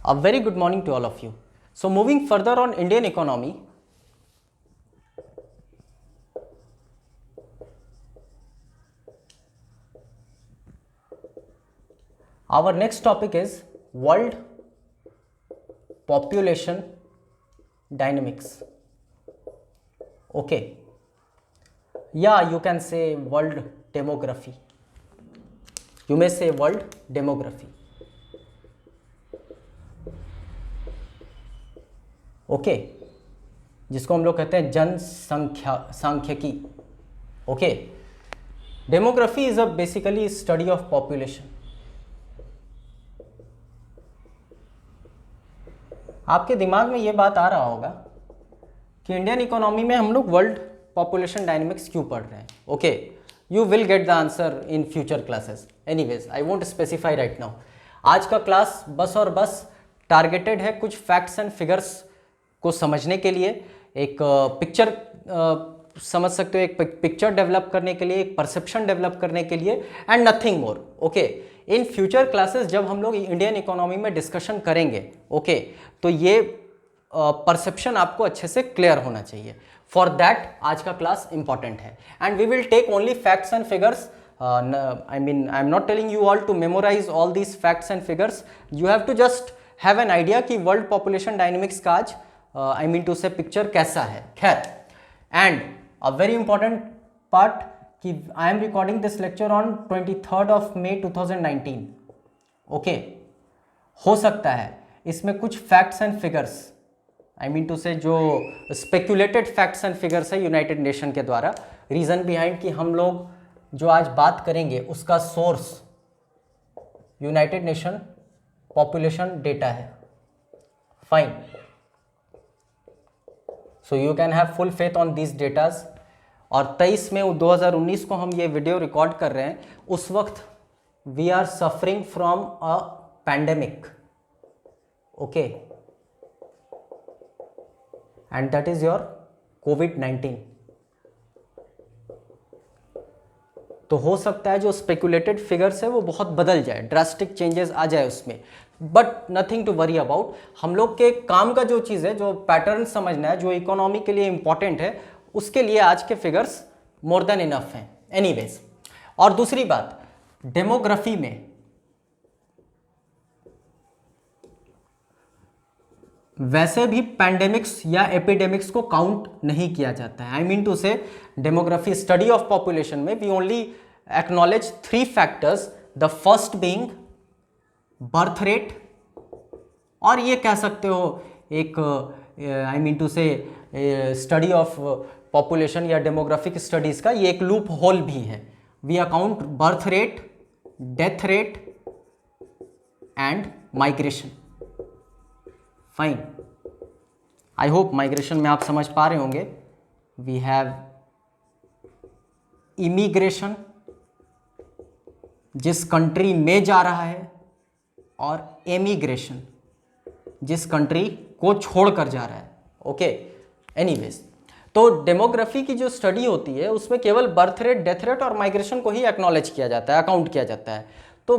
A very good morning to all of you. So moving further on Indian economy, our next topic is world population dynamics. Okay. Yeah, you can say world demography. You may say world demography. Okay जिसको हम लोग कहते हैं जनसंख्या सांख्यिकी. Okay, demography is a basically study of population. आपके दिमाग में ये बात आ रहा होगा कि इंडियन इकोनॉमी में हम लोग वर्ल्ड पॉपुलेशन डायनेमिक्स क्यों पढ़ रहे हैं. Okay, you will get the answer in future classes. Anyways, I won't specify right now. आज का क्लास बस और बस टारगेटेड है कुछ फैक्ट्स एंड फिगर्स को समझने के लिए, एक पिक्चर समझ सकते हो, एक पिक्चर डेवलप करने के लिए, एक परसेप्शन डेवलप करने के लिए, and nothing more. Okay, in future classes जब हम लोग इंडियन इकोनॉमी में डिस्कशन करेंगे, ओके, तो ये परसेप्शन आपको अच्छे से क्लियर होना चाहिए. फॉर दैट आज का क्लास इंपॉर्टेंट है and we will take only facts and figures. I am not telling you all to memorize all these facts and figures. You have to just have an idea कि world population dynamics का आज I mean to say picture कैसा है. खैर, and a very important part कि I am recording this lecture on 23 May 2019. Okay, हो सकता है इसमें कुछ facts and figures, I mean to say जो स्पेक्यूलेटेड फैक्ट्स एंड फिगर्स है यूनाइटेड नेशन के द्वारा, रीजन बिहाइंड कि हम लोग जो आज बात करेंगे उसका source United Nation population data है. Fine, so you can have full faith on this datas. और 23 मई 2019 को हम ये वीडियो रिकॉर्ड कर रहे हैं. उस वक्त we are suffering from a pandemic. Okay, and that is your कोविड-19. तो हो सकता है जो स्पेकुलेटेड फिगर्स है वो बहुत बदल जाए, ड्रास्टिक चेंजेस आ जाए उसमें, but nothing to worry about. हम लोग के काम का जो चीज़ है, जो पैटर्न समझना है, जो इकोनॉमी के लिए इंपॉर्टेंट है, उसके लिए आज के फिगर्स मोर देन इनफ हैं. एनीवेज, और दूसरी बात, डेमोग्राफी में वैसे भी पैंडेमिक्स या एपिडेमिक्स को काउंट नहीं किया जाता है. I mean to say demography study of population में we only acknowledge 3 factors. The first being birth rate, और ये कह सकते हो एक I mean to say study of population या डेमोग्राफिक स्टडीज का ये एक लूप होल भी है. We account birth rate, death rate and migration. Fine, I hope migration में आप समझ पा रहे होंगे. वी हैव इमिग्रेशन, जिस कंट्री में जा रहा है, और एमिग्रेशन, जिस कंट्री को छोड़कर जा रहा है. ओके, एनीवेज, तो डेमोग्राफी की जो स्टडी होती है उसमें केवल बर्थ रेट, डेथ रेट और माइग्रेशन को ही एक्नॉलेज किया जाता है, अकाउंट किया जाता है. तो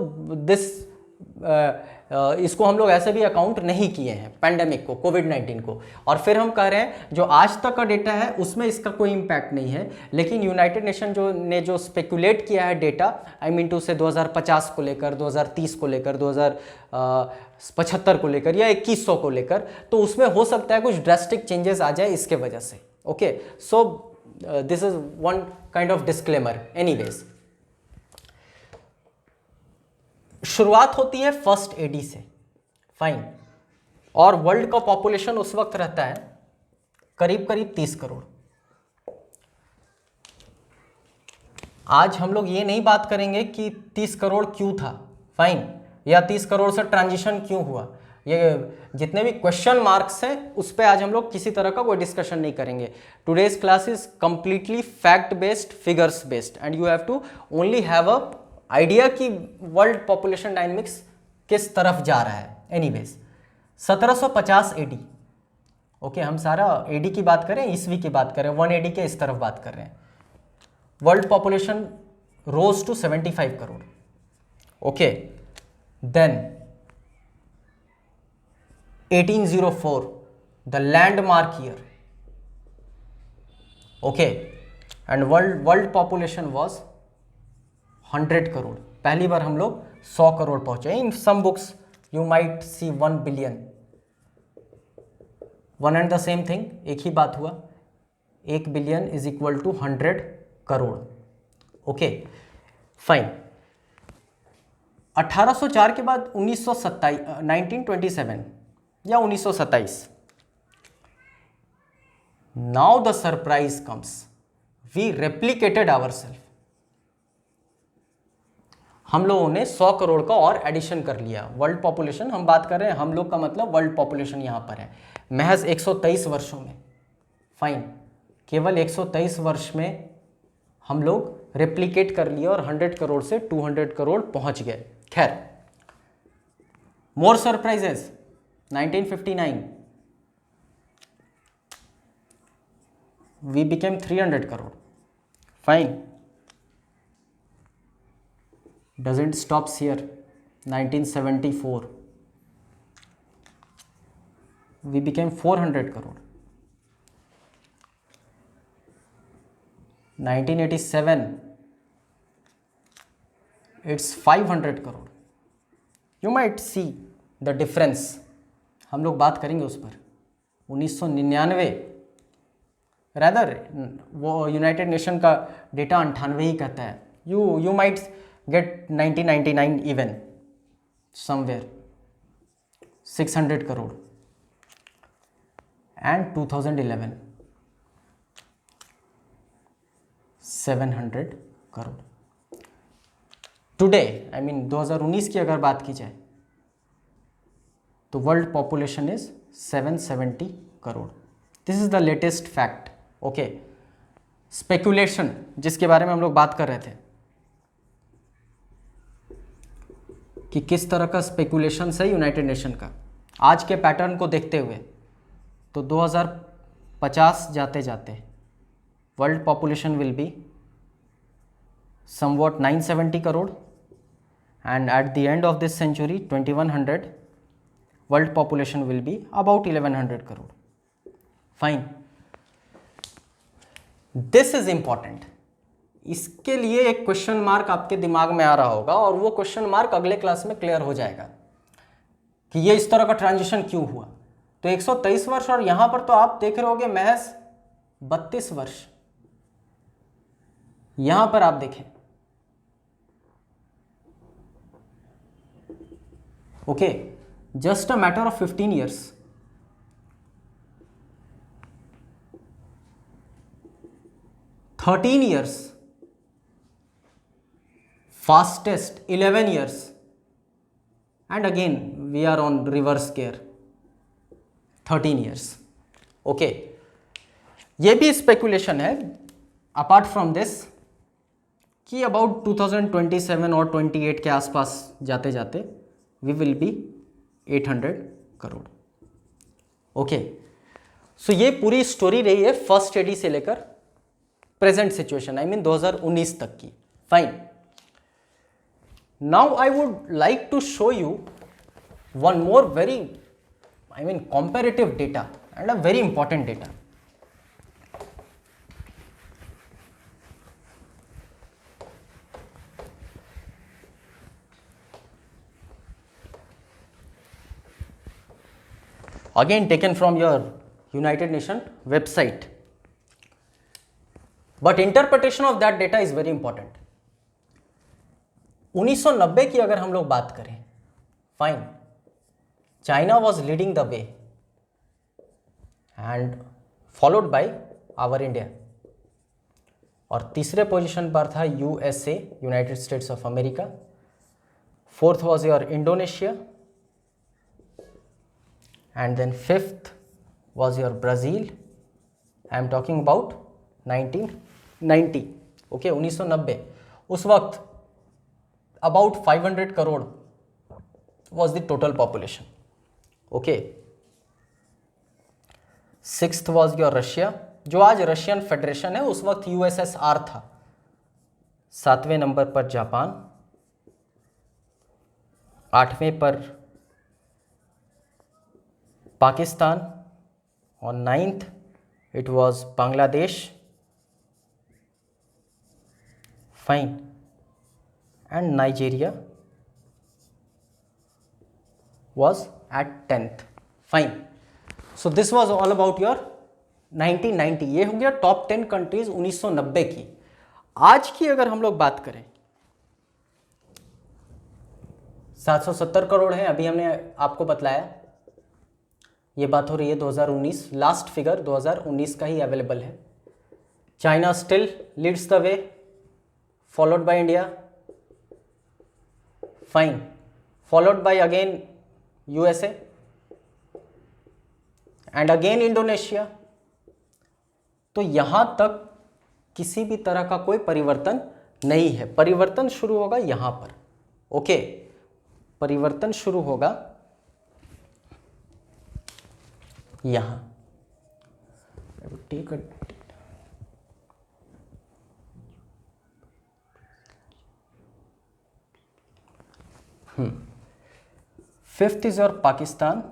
इसको हम लोग ऐसे भी अकाउंट नहीं किए हैं, पैंडेमिक को, कोविड-19 को. और फिर हम कह रहे हैं जो आज तक का डेटा है उसमें इसका कोई इम्पैक्ट नहीं है, लेकिन यूनाइटेड नेशन जो स्पेकुलेट किया है डेटा, आई मीन टू से 2050 को लेकर, 2030 को लेकर, 2075 को लेकर या 2100 को लेकर, तो उसमें हो सकता है कुछ ड्रास्टिक चेंजेस आ जाए इसके वजह से. Okay, so this is one kind of disclaimer. Anyways, शुरुआत होती है फर्स्ट एडी से. फाइन, और वर्ल्ड का पॉपुलेशन उस वक्त रहता है करीब करीब 30 करोड़. आज हम लोग ये नहीं बात करेंगे कि 30 करोड़ क्यों था, फाइन, या 30 करोड़ से ट्रांजिशन क्यों हुआ. ये जितने भी क्वेश्चन मार्क्स हैं उस पर आज हम लोग किसी तरह का कोई डिस्कशन नहीं करेंगे. Today's class is completely fact based, figures based, and you have to only have a idea कि वर्ल्ड पॉपुलेशन डायनेमिक्स किस तरफ जा रहा है. Anyways, 1750 AD. ओके, हम सारा एडी की बात करें, ईस्वी की बात करें, 1 एडी के इस तरफ बात कर रहे हैं. World population rose to 75 crore. Okay, then 1804, the landmark year. Okay, and world population was 100 crore. पहली बार हम लोग 100 करोड़ पहुंचे. In some books you might see 1 billion. One and the same thing, एक ही बात हुआ. 1 billion is equal to 100 crore. Okay fine. 1804 के बाद 1927 या 1927. Now the surprise comes, we replicated ourself. हम लोगों ने 100 करोड़ का और एडिशन कर लिया. वर्ल्ड पॉपुलेशन हम बात कर रहे हैं, हम लोग का मतलब वर्ल्ड पॉपुलेशन यहां पर है महज 123 वर्षों में. फाइन, केवल 123 वर्ष में हम लोग रेप्लिकेट कर लिया और 100 करोड़ से 200 करोड़ पहुंच गए. खैर, more surprises. 1959 we became 300 crore. Fine, doesn't stops here. 1974 we became 400 crore. 1987 it's 500 crore. You might see the difference. हम लोग बात करेंगे उस पर. 1999 rather वो यूनाइटेड नेशन का डेटा 98 ही कहता है. You might get 1999 even somewhere. 600 crore. And 2011 700 crore. Today I mean 2019 की अगर बात की जाए तो world population is 770 crore. This is the latest fact. Okay, speculation जिसके बारे में हम लोग बात कर रहे थे कि किस तरह का स्पेकुलेशन है यूनाइटेड नेशन का, आज के पैटर्न को देखते हुए तो 2050 जाते जाते world population will be somewhat 970 crore and at the end of this century 2100 world population will be about 1100 crore. Fine, this is important. इसके लिए एक क्वेश्चन मार्क आपके दिमाग में आ रहा होगा और वो क्वेश्चन मार्क अगले क्लास में क्लियर हो जाएगा कि ये इस तरह का ट्रांजिशन क्यों हुआ. तो 123 वर्ष और यहां पर तो आप देख रहे होगे महज 32 वर्ष. यहां पर आप देखें, okay, just a matter of 15 years. Thirteen years, fastest 11 years, and again we are on reverse gear 13 years. okay, ये भी स्पेकुलेशन है अपार्ट फ्रॉम दिस कि अबाउट 2027 और 28 के आसपास जाते जाते we will be 800 crore. Okay, so ये पूरी स्टोरी रही है फर्स्ट एडी से लेकर प्रेजेंट सिचुएशन, आई मीन 2019 तक की. Fine, now I would like to show you one more very comparative data and a very important data. Again taken from your United Nations website, but interpretation of that data is very important. 1990 की अगर हम लोग बात करें, fine, China was leading the way and followed by our India, और तीसरे position पर था USA, United States of America. Fourth was your Indonesia and then fifth was your Brazil. I am talking about 1990. Okay, 1990. उस वक्त about 500 crore was the total population. okay, sixth was your Russia, जो आज Russian federation है, उस वक्त USSR था. सातवें number पर जापान, आठवें पर Pakistan. On 9th, it was Bangladesh. Fine. And Nigeria was at 10th. Fine. So this was all about your 1990. ये हो गया टॉप 10 कंट्रीज 1990 की. आज की अगर हम लोग बात करें, 770 करोड़ है, अभी हमने आपको बतलाया. ये बात हो रही है 2019, लास्ट फिगर 2019 का ही अवेलेबल है. China still leads the way, followed by India. Fine. Followed by again USA and again Indonesia. तो यहां तक किसी भी तरह का कोई परिवर्तन नहीं है. परिवर्तन शुरू होगा यहां पर. ओके, परिवर्तन शुरू होगा यहां. Take 5th is your Pakistan,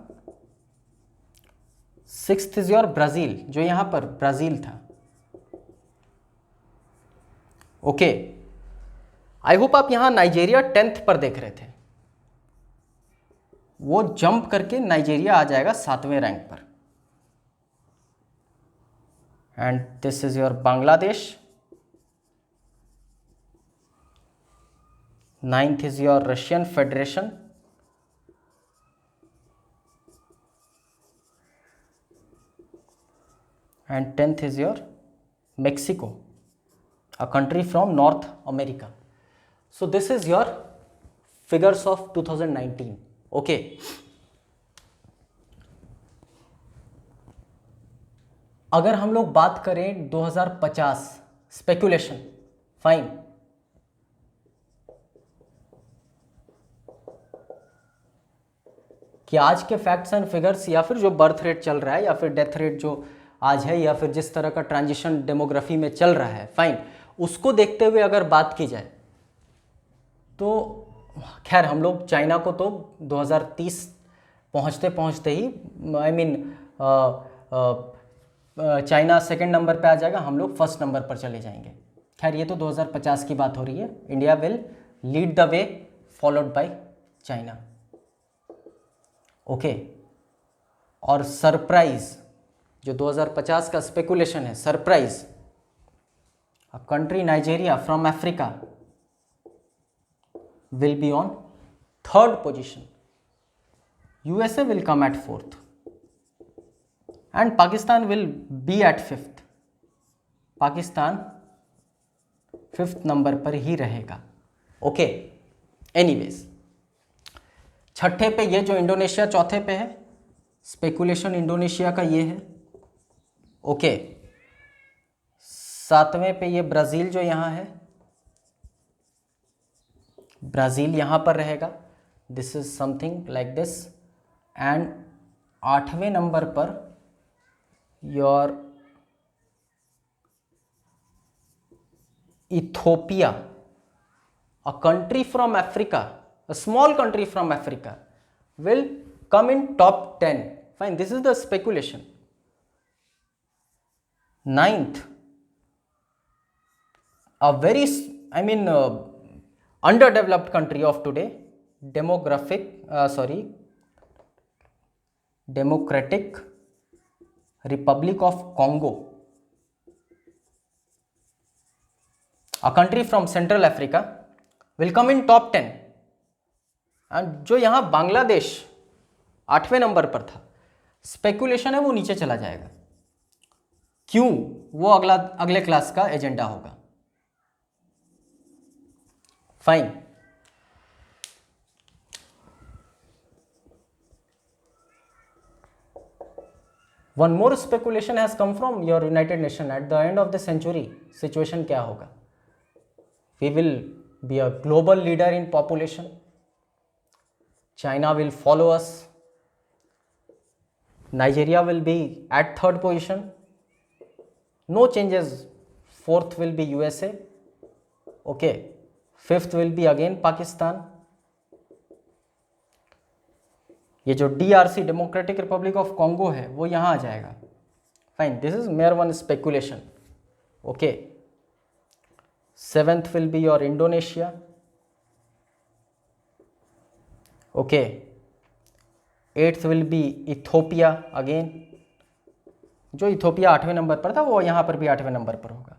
6th is your Brazil, जो यहां पर ब्राजील था. ओके, आई होप आप यहां नाइजेरिया 10th पर देख रहे थे. वो जंप करके नाइजेरिया आ जाएगा 7वें रैंक पर. And this is your Bangladesh. 9th is your Russian federation. And 10th is your Mexico, a country from North America. So this is your figures of 2019. Okay. अगर हम लोग बात करें 2050 स्पेकुलेशन, फाइन. कि आज के फैक्ट्स एंड फिगर्स या फिर जो बर्थ रेट चल रहा है या फिर डेथ रेट जो आज है या फिर जिस तरह का ट्रांजिशन डेमोग्राफी में चल रहा है, फाइन, उसको देखते हुए अगर बात की जाए तो खैर हम लोग चाइना को तो 2030 पहुंचते पहुंचते ही चाइना सेकंड नंबर पे आ जाएगा, हम लोग फर्स्ट नंबर पर चले जाएंगे. खैर ये तो 2050 की बात हो रही है. India will lead the way followed by China. Okay. और सरप्राइज जो 2050 का स्पेकुलेशन है, surprise, a country Nigeria from Africa will be on 3rd position. USA will come at 4th and Pakistan will be at 5th. Pakistan 5th number पर ही रहेगा. Okay. Anyways, छठे पे ये जो इंडोनेशिया चौथे पे है, स्पेकुलेशन इंडोनेशिया का ये है. ओके. 7वें पे ये ब्राज़ील जो यहाँ है, ब्राज़ील यहाँ पर रहेगा. This is something like this. And 8वें नंबर पर your Ethiopia, a country from Africa, a small country from Africa, will come in top 10. Fine, this is the speculation. 9th, a very underdeveloped country of today, Democratic Republic of Congo, a country from Central Africa, will come in top 10. And जो यहाँ Bangladesh 8वें number पर था, speculation है वो नीचे चला जाएगा. क्यों? वो अगले क्लास का एजेंडा होगा. Fine. One more speculation has come from your United Nation. At the end of the century situation क्या होगा? We will be a global leader in population. China will follow us. Nigeria will be at 3rd position. No changes. 4th will be USA. Okay. 5th will be again Pakistan. ये जो DRC democratic Republic of Congo है वो यहाँ आ जाएगा। Fine, this is mayor one speculation. Okay, 7th will be your Indonesia. Okay, 8th will be Ethiopia again, जो Ethiopia 8वें number पर था वो यहाँ पर भी 8वें नंबर पर होगा।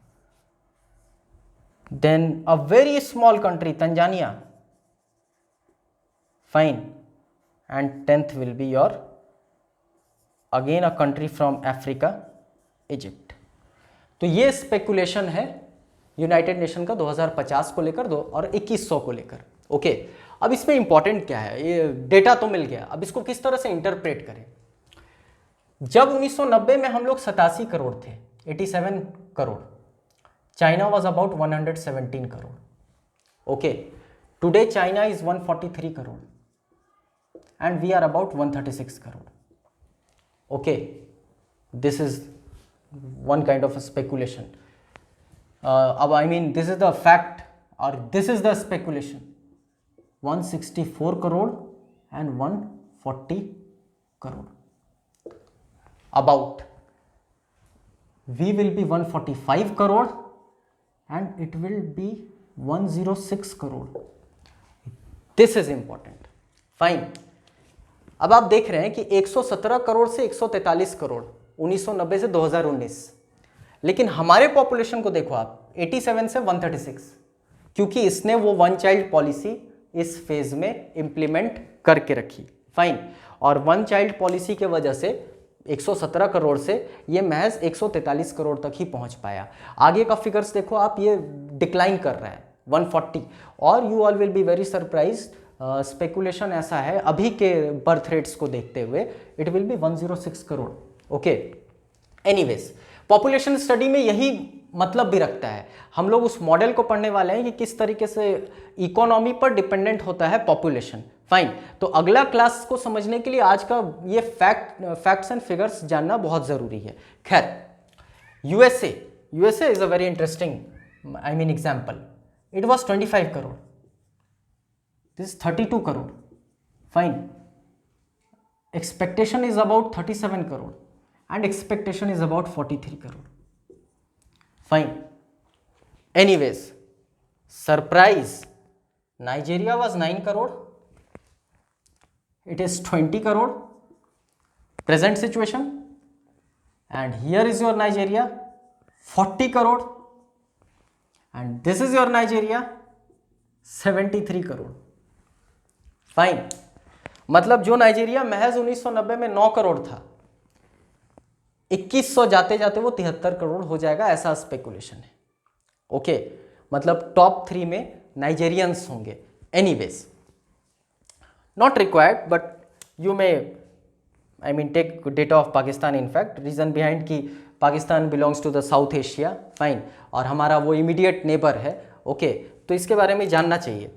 Then a very small country Tanzania, fine, and 10th will be your again a country from Africa, Egypt. तो ये स्पेकुलेशन है यूनाइटेड नेशन का 2050 को लेकर और 2100 को लेकर। ओके, अब इसमें इंपॉर्टेंट क्या है, ये डेटा तो मिल गया, अब इसको किस तरह से इंटरप्रेट करें। जब 1990 में हम लोग 87 करोड़ थे, 87 crore, China was about 117 crore. Okay, today China is 143 crore and we are about 136 crore. Okay, this is one kind of speculation. अब I mean this is the fact और this is the speculation. 164 crore and 140 crore. About we will be 145 crore and it will be 106 crore. This is important. Fine. अब आप देख रहे हैं कि 117 करोड़ से 143 करोड़ 1990 से 2019, लेकिन हमारे पॉपुलेशन को देखो आप 87 से 136, क्योंकि इसने वो वन चाइल्ड पॉलिसी इस फेज में इंप्लीमेंट करके रखी। फाइन, और वन चाइल्ड पॉलिसी के वजह से 117 करोड़ से ये महज 143 करोड़ तक ही पहुंच पाया। आगे का फिगर्स देखो आप, ये डिक्लाइन कर रहा है 140, और you all will be very surprise, speculation ऐसा है अभी के बर्थ रेट्स को देखते हुए it will be 106 crore. Okay, anyways population study में यही मतलब भी रखता है। हम लोग उस मॉडल को पढ़ने वाले हैं कि किस तरीके से इकोनॉमी पर डिपेंडेंट होता है पॉपुलेशन। फाइन, तो अगला क्लास को समझने के लिए आज का ये फैक्ट्स एंड फिगर्स जानना बहुत ज़रूरी है। खैर, USA is a very interesting I mean example. It was 25 crore, this 32 crore. Fine, expectation is about 37 crore and expectation is about 43 crore. Fine, anyways surprise, Nigeria was 9 crore, it is 20 crore present situation, and here is your Nigeria 40 crore and this is your Nigeria 73 crore. Fine, मतलब जो Nigeria महज 1990 में 9 करोड़ था, 2100 जाते जाते वो 73 करोड़ हो जाएगा, ऐसा स्पेकुलेशन है। ओके, मतलब टॉप 3 में नाइजेरियंस होंगे। Anyways, not required but you may I mean take data of Pakistan, in fact reason behind कि Pakistan belongs to the South Asia, fine, और हमारा वो immediate neighbor है। ओके, तो इसके बारे में जानना चाहिए।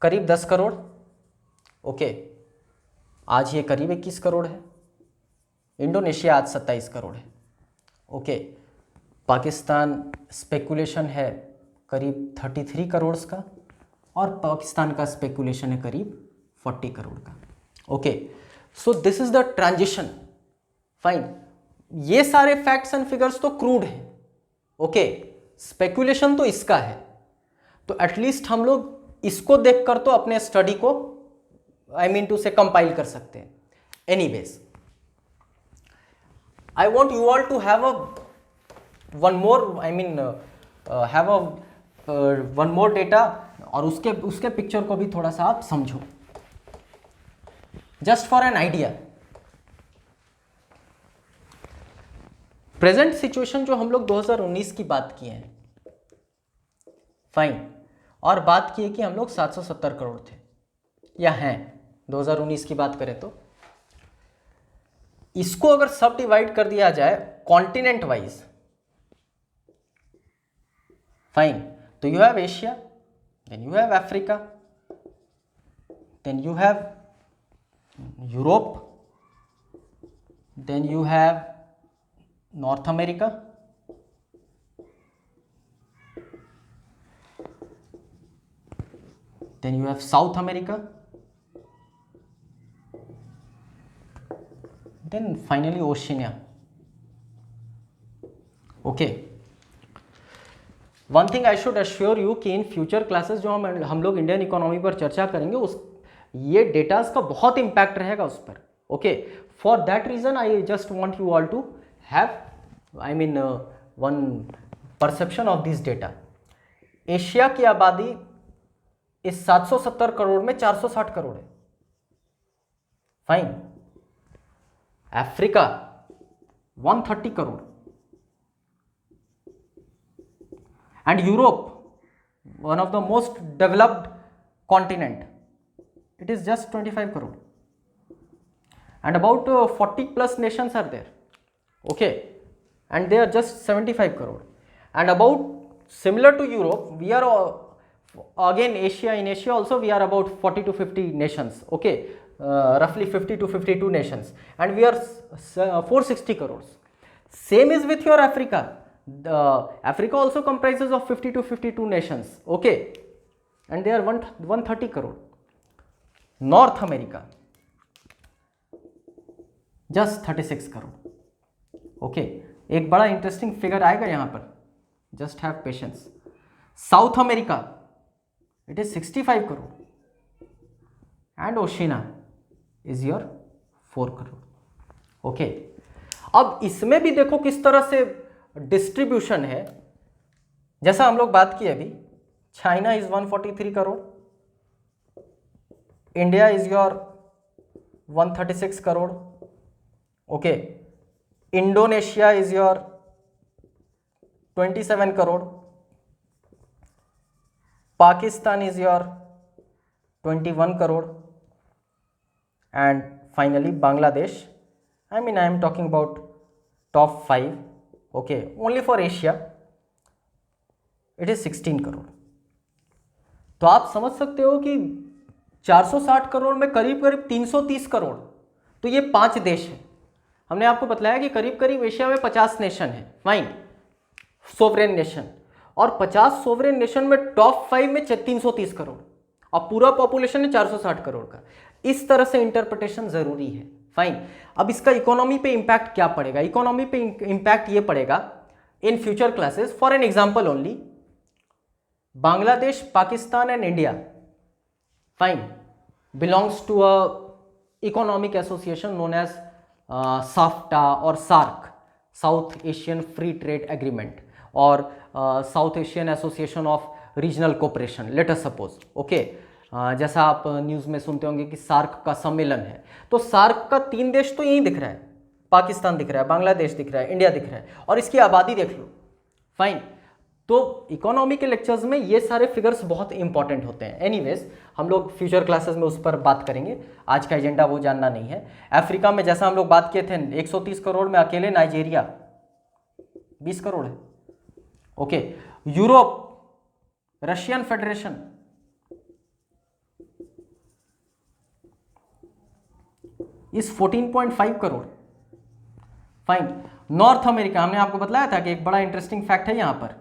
करीब 10 करोड़। ओके, आज ये करीब 21 करोड़ है। इंडोनेशिया आज 27 करोड़ है। ओके, पाकिस्तान स्पेकुलेशन है करीब 33 करोड़ का, और पाकिस्तान का स्पेकुलेशन है करीब 40 करोड़ का। Okay, so this is the transition. Fine, ये सारे फैक्ट्स एंड फिगर्स तो क्रूड हैं। ओके, स्पेकुलेशन तो इसका है, तो एटलीस्ट हम लोग इसको देखकर तो अपने स्टडी को I mean to say compile कर सकते हैं। Anyways, I want you all to have a one more I mean have a one more data, और उसके पिक्चर को भी थोड़ा सा आप समझो, just for an idea. Present situation जो हम लोग 2019 की बात किए हैं, फाइन, और बात की है कि हम लोग 770 करोड़ थे या हैं 2019 की बात करें तो, इसको अगर सब डिवाइड कर दिया जाए कॉन्टिनेंट वाइज, फाइन, तो you have Asia, then you have Africa, then you have Europe, then you have North America, then you have South America, then finally Oceania. Okay, one thing I should assure you कि in future classes जो हम लोग Indian economy पर चर्चा करेंगे, उस ये datas का बहुत इंपैक्ट रहेगा उस पर। Okay, for that reason I just want you all to have I mean one perception of this data. Asia की आबादी इस 770 करोड़ में 460 करोड़ है। Fine. Africa 130 crore and Europe, one of the most developed continent, it is just 25 crore, and about 40 plus nations are there. Okay, and they are just 75 crore, and about similar to Europe, we are again Asia. In Asia also we are about 40 to 50 nations. Okay, roughly 50 to 52 nations, and we are 460 crores. Same is with your Africa. Africa also comprises of 50 to 52 nations. Okay, and they are 130 crore. North America just 36 crore. Okay, एक बड़ा interesting figure आएगा यहाँ पर, just have patience. South America it is 65 crore and Oceania is your 4 crore. Okay, अब इसमें भी देखो किस तरह से डिस्ट्रीब्यूशन है। जैसा हम लोग बात किए अभी, China is 143 crore, India is your 136 crore. Okay, Indonesia is your 27 crore, Pakistan is your 21 crore, and finally Bangladesh, I am talking about top 5, okay, only for Asia it is 16 crore. तो आप समझ सकते हो कि 460 करोड़ में करीब करीब 330 करोड़, तो ये 5 देश हैं। हमने आपको बताया कि करीब करीब एशिया में 50 नेशन है, फाइन, सोवरेन नेशन, और 50 सोवरेन नेशन में टॉप 5 में 330 करोड़, और पूरा पॉपुलेशन है 460 करोड़ का। इस तरह से इंटरप्रिटेशन जरूरी है। फाइन। अब इसका इकोनॉमी पे इंपैक्ट क्या पड़ेगा? इकोनॉमी पे इंपैक्ट ये पड़ेगा in future classes, for an example only, Bangladesh, Pakistan and India, fine, belongs to a economic association known as SAFTA और SAARC, south Asian free trade agreement, और south Asian association of regional cooperation, let us suppose. Okay, जैसा आप news में सुनते होंगे कि SAARC का सम्मेलन है, तो सार्क का 3 देश तो यहीं दिख रहा है, पाकिस्तान दिख रहा है, बांग्लादेश दिख रहा है, इंडिया दिख रहा है, और इसकी आबादी देख लो। फाइन। तो इकोनॉमी के लेक्चर्स में ये सारे फिगर्स बहुत इंपॉर्टेंट होते हैं। एनीवेज, हम लोग फ्यूचर क्लासेस में उस पर बात करेंगे, आज का एजेंडा वो जानना नहीं है। अफ्रीका में जैसा हम लोग बात किए थे, 130 करोड़ में अकेले नाइजीरिया 20 करोड़ है। ओके, यूरोप, रशियन फेडरेशन इस 14.5 करोड़। फाइन। नॉर्थ अमेरिका, हमने आपको बताया था कि एक बड़ा इंटरेस्टिंग फैक्ट है यहां पर,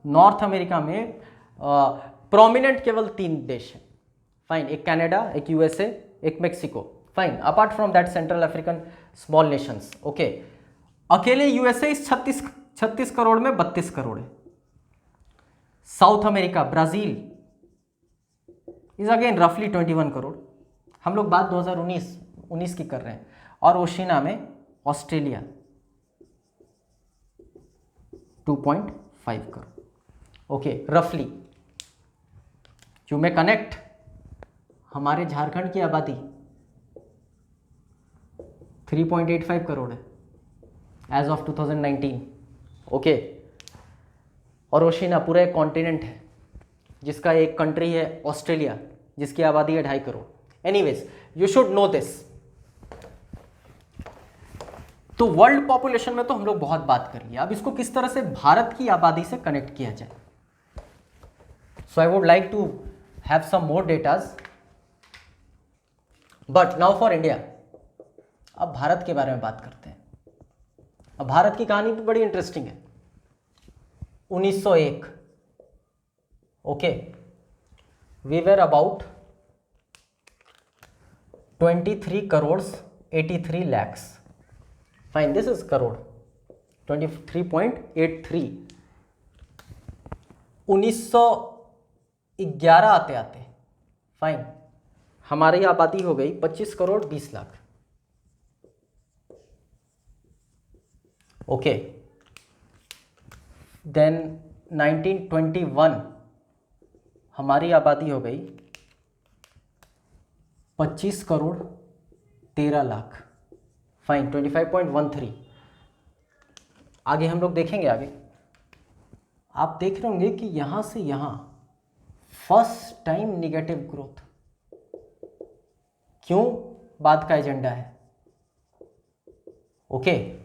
नॉर्थ अमेरिका में प्रोमिनेंट केवल 3 देश हैं। फाइन, एक कनाडा, एक यूएसए, एक Mexico. Fine, apart from that central African small Nations. Okay, अकेले यूएसए इस 36 करोड़ में 32 करोड़ है। South America, Brazil is again रफली 21 करोड़। हम लोग बात 2019 की कर रहे हैं। और ओशिना में ऑस्ट्रेलिया 2.5 करोड़। ओके, रफली यू में कनेक्ट, हमारे झारखंड की आबादी 3.85 करोड़ है एज ऑफ 2019। ओके, और ओशिना पूरा एक कॉन्टिनेंट है, जिसका एक कंट्री है ऑस्ट्रेलिया, जिसकी आबादी है 2.5 crore. Anyways, you should know this. तो वर्ल्ड पॉपुलेशन में तो हम लोग बहुत बात कर लिया, अब इसको किस तरह से भारत की आबादी से कनेक्ट किया जाए। So I would like to have some more datas, but now for India. अब भारत के बारे में बात करते हैं। अब भारत की कहानी भी बड़ी इंटरेस्टिंग है। 1901, okay, we were about 23 crore 23 lakhs. Fine, this is crore. 23.83. 1911 आते आते फाइन हमारी आबादी हो गई 25 करोड़ 20 लाख. ओके, देन 1921 हमारी आबादी हो गई 25 करोड़ 13 लाख. फाइन, 25.13. आगे हम लोग देखेंगे. आगे आप देख रहे होंगे कि यहां से यहां फर्स्ट टाइम निगेटिव ग्रोथ. क्यों? बाद का एजेंडा है. ओके,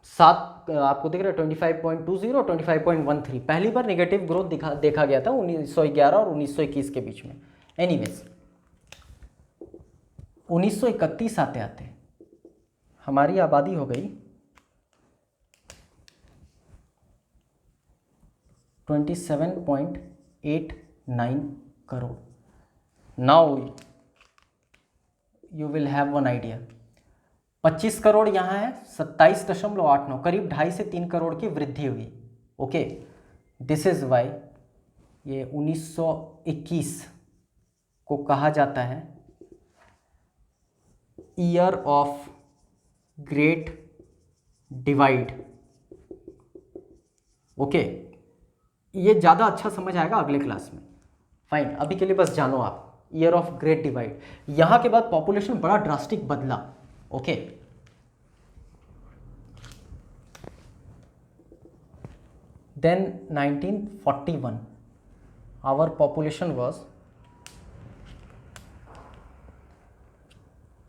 सात आपको दिख रहा है 25.20 और 25.13. पहली बार निगेटिव ग्रोथ देखा गया था 1911 और 1921 के बीच में. एनीवेज 1931 आते आते हमारी आबादी हो गई 27.89 crore. Now you will have one idea. 25 crore यहाँ है, 27.89, करीब 2.5 से 3 करोड़ की वृद्धि हुई. ओके, दिस इज वाई ये 1921 को कहा जाता है year of great divide. Okay, ये ज़्यादा अच्छा समझ आएगा अगले क्लास में. फाइन, अभी के लिए बस जानो आप ईयर ऑफ ग्रेट डिवाइड. यहाँ के बाद पॉपुलेशन बड़ा ड्रास्टिक बदला. Okay, then 1941 our population was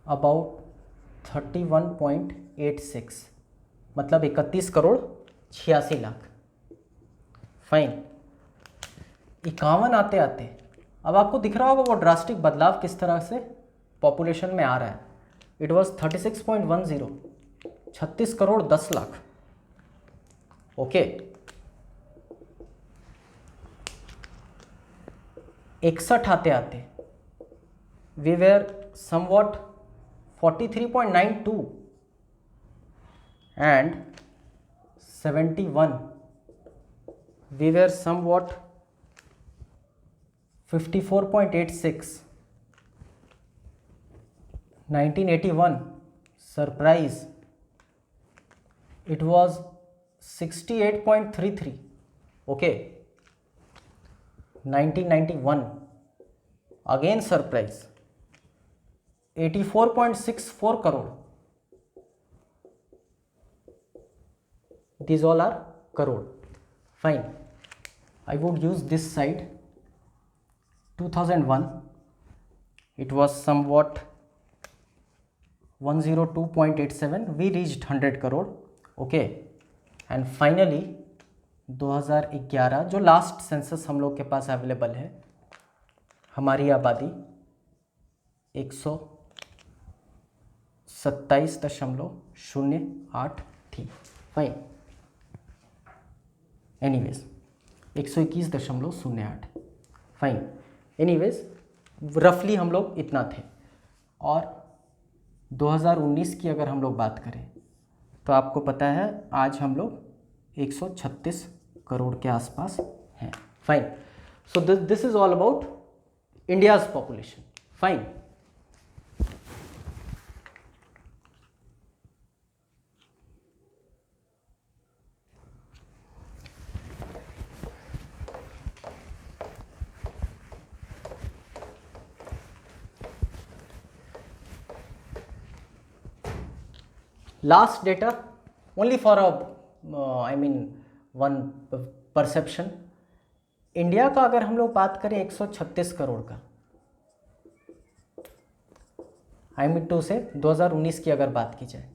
about 31.86, मतलब 31 करोड़ 86 लाख. फाइन, 51 आते आते अब आपको दिख रहा होगा वो ड्रास्टिक बदलाव किस तरह से पॉपुलेशन में आ रहा है. इट वॉज 36.10, 36 करोड़ 10 लाख. ओके, 61 आते आते we were somewhat 43.92 and 71 we were somewhat 54.86. 1981 surprise, it was 68.33. okay, 1991 again surprise, 84.64 crore. These all are crore. Fine, I would use this side. 2001 it was somewhat 102.87, we reached 100 crore. okay, and finally 2011 जो last census हम लोग के पास available है, हमारी आबादी 127.08 थी. Fine, anyways 121.08. Fine, anyways रफली हम लोग इतना थे. और 2019 की अगर हम लोग बात करें तो आपको पता है आज हम लोग 136 करोड़ के आसपास हैं. Fine, so this is all about India's population. Fine, last data only for a one perception. India का अगर हम लोग बात करें 136 करोड़ का, टू से 2019 की अगर बात की जाए,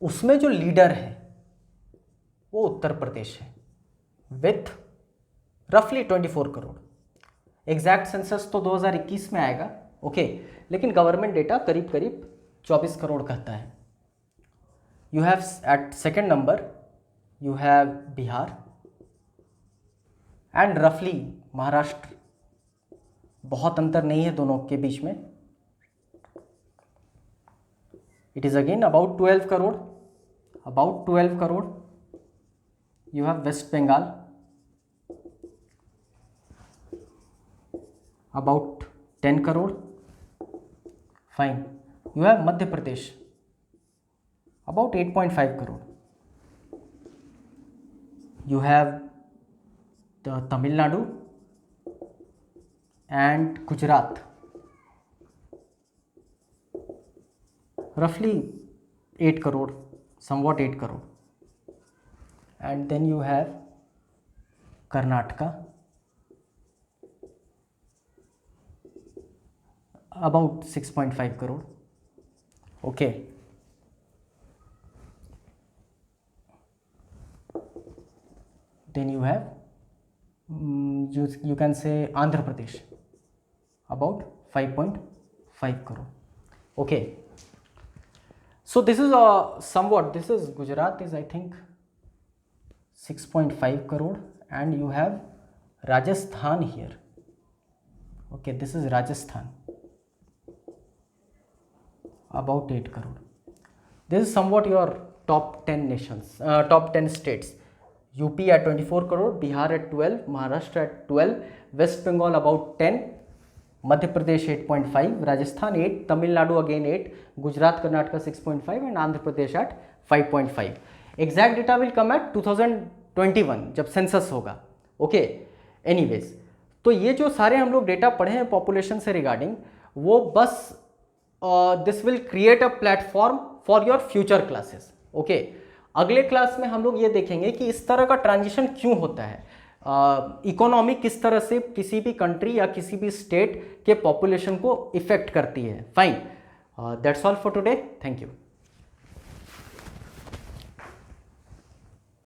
उसमें जो लीडर है वो उत्तर प्रदेश है विथ रफली 24 करोड़. एग्जैक्ट सेंसस तो 2021 में आएगा. ओके, लेकिन गवर्नमेंट डेटा करीब करीब 24 करोड़ कहता है. You have at second number you have Bihar and roughly Maharashtra. बहुत अंतर नहीं है दोनों के बीच में. It is again about 12 crore. About 12 crore. You have West Bengal. About 10 crore. Fine. You have Madhya Pradesh. About 8.5 crore. You have the Tamil Nadu and Gujarat. Roughly 8 crore, somewhat 8 crore. And then you have Karnataka, about 6.5 crore. Okay. Then you have, you can say Andhra Pradesh, about 5.5 crore. Okay. So this is somewhat, this is Gujarat is I think 6.5 crore, and you have Rajasthan here. Okay, this is Rajasthan, about 8 crore. This is somewhat your top 10 nations, top 10 states. UP at 24 crore, Bihar at 12, Maharashtra at 12, West Bengal about 10, Madhya Pradesh 8.5, Rajasthan 8, Tamil Nadu again 8, Gujarat, Karnataka 6.5 and Andhra Pradesh at 5.5. Exact data will come at 2021 जब census होगा. Okay, anyways, तो ये जो सारे हम लोग data पढ़े हैं पॉपुलेशन से रिगार्डिंग, वो बस this will create a platform for your future classes. Okay, अगले क्लास में हम लोग ये देखेंगे कि इस तरह का ट्रांजिशन क्यों होता है, इकोनॉमी किस तरह से किसी भी कंट्री या किसी भी स्टेट के पॉपुलेशन को इफेक्ट करती है. Fine, that's all for today. Thank you.